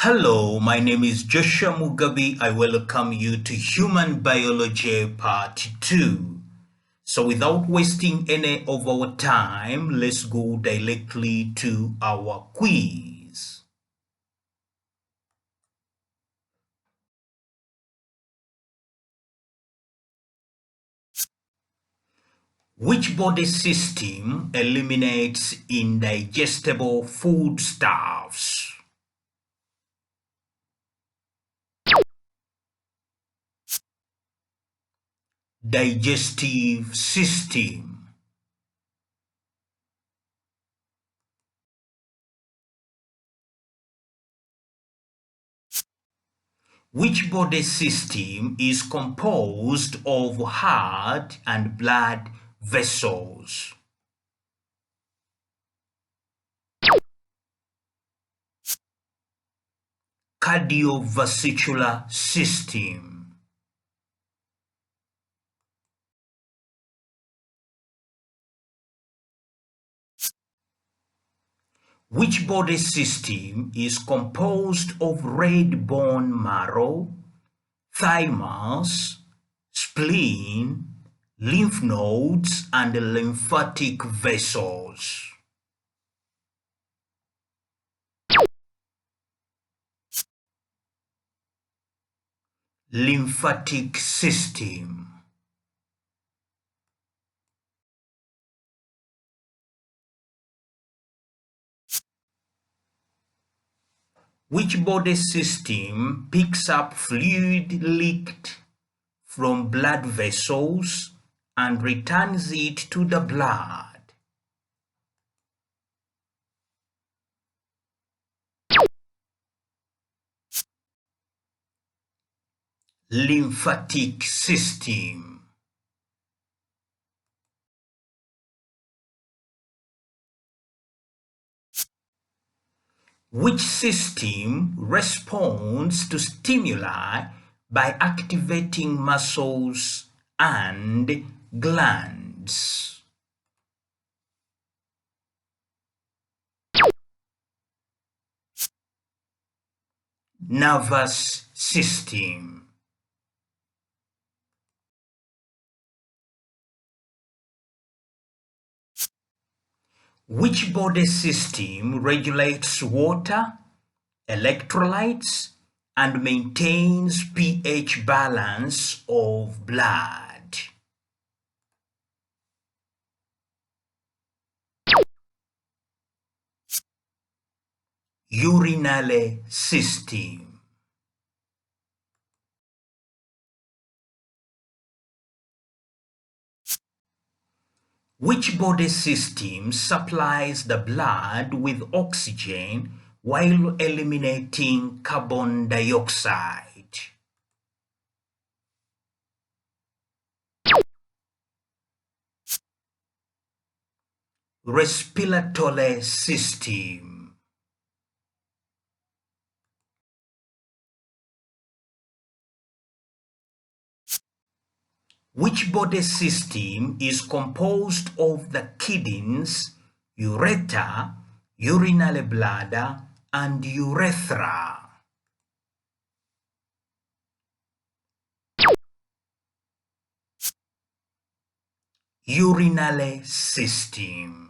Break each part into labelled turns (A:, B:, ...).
A: Hello, my name is Joshua Mugabi. I welcome you to Human Biology Part 2. So, without wasting any of our time, let's go directly to our quiz. Which body system eliminates indigestible foodstuffs? Digestive System. Which body system is composed of heart and blood vessels? Cardiovascular System. Which body system is composed of red bone marrow, thymus, spleen, lymph nodes, and lymphatic vessels? Lymphatic System. Which body system picks up fluid leaked from blood vessels and returns it to the blood? Lymphatic System. Which system responds to stimuli by activating muscles and glands? Nervous System. Which body system regulates water, electrolytes, and maintains pH balance of blood? Urinary System. Which body system supplies the blood with oxygen while eliminating carbon dioxide? Respiratory System. Which body system is composed of the kidneys, ureter, urinary bladder, and urethra? Urinary System.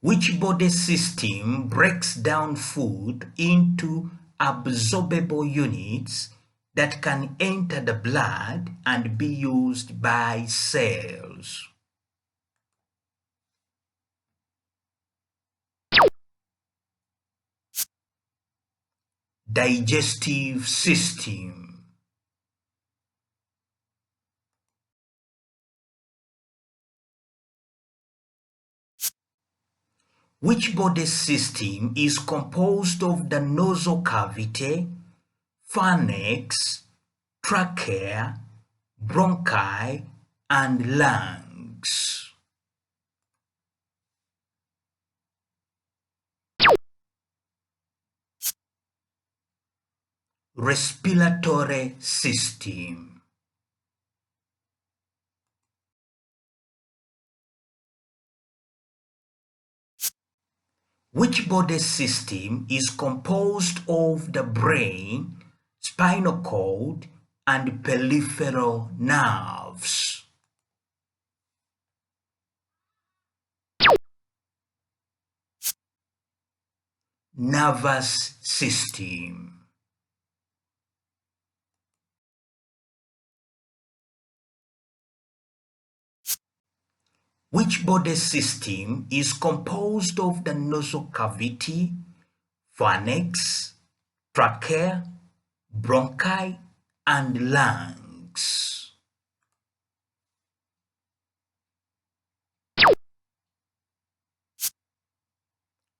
A: Which body system breaks down food into absorbable units that can enter the blood and be used by cells? Digestive System. Which body system is composed of the nasal cavity, pharynx, trachea, bronchi, and lungs? Respiratory System. Which body system is composed of the brain, spinal cord, and peripheral nerves? Nervous system. Which body system is composed of the nasal cavity, pharynx, trachea, bronchi, and lungs?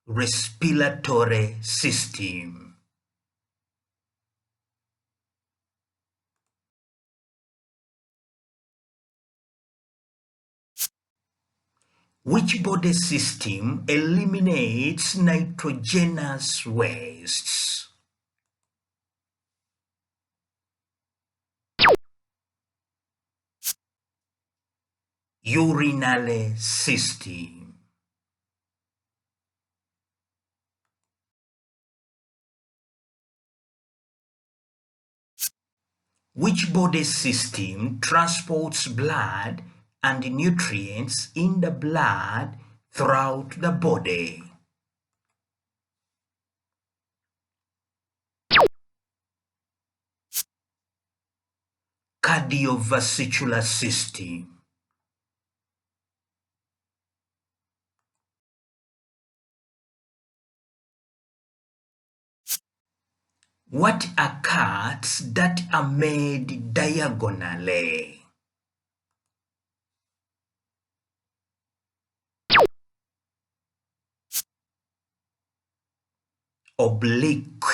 A: Respiratory system. Which body system eliminates nitrogenous wastes? Urinary system. Which body system transports blood and nutrients in the blood throughout the body? Cardiovascular system. What are cuts that are made diagonally? Oblique.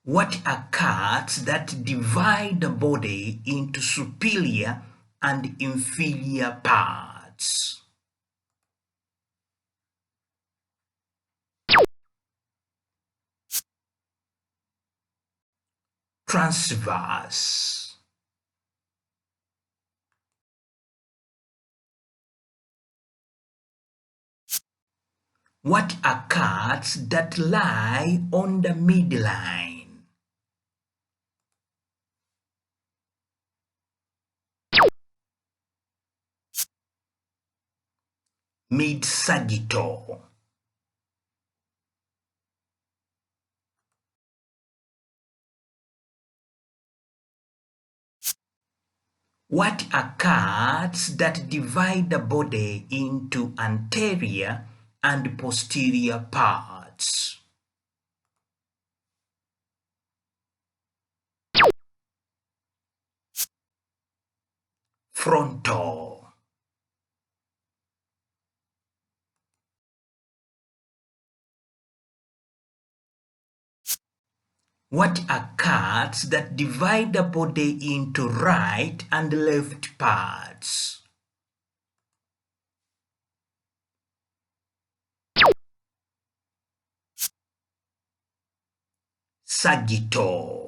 A: What are cuts that divide the body into superior and inferior parts? Transverse. What are cuts that lie on the midline? Midsagittal. What are cuts that divide the body into anterior and posterior parts? Frontal. What are cuts that divide the body into right and left parts? Sagittal.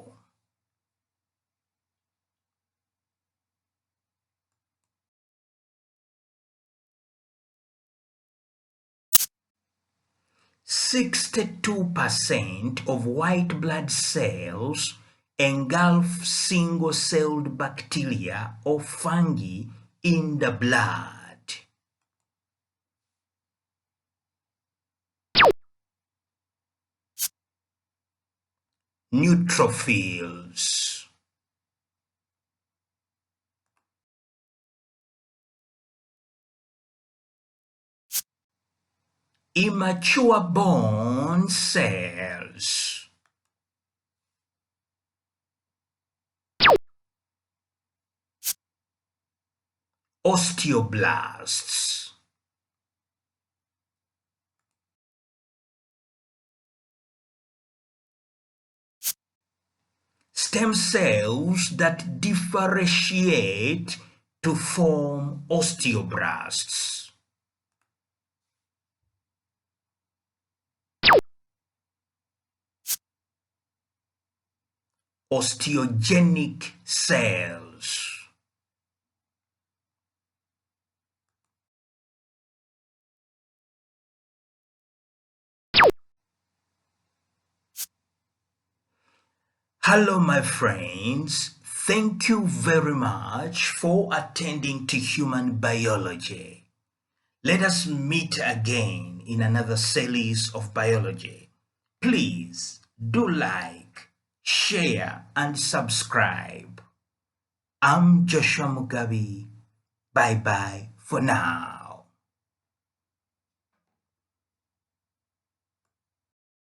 A: "62% of white blood cells engulf single-celled bacteria or fungi in the blood." Neutrophils. Immature bone cells. Osteoblasts. Stem cells that differentiate to form osteoblasts. osteogenic cells. Hello, my friends. Thank you very much for attending to human biology. Let us meet again in another series of biology. Please do like, share, and subscribe. I'm Joshua Mugabi. Bye bye for now.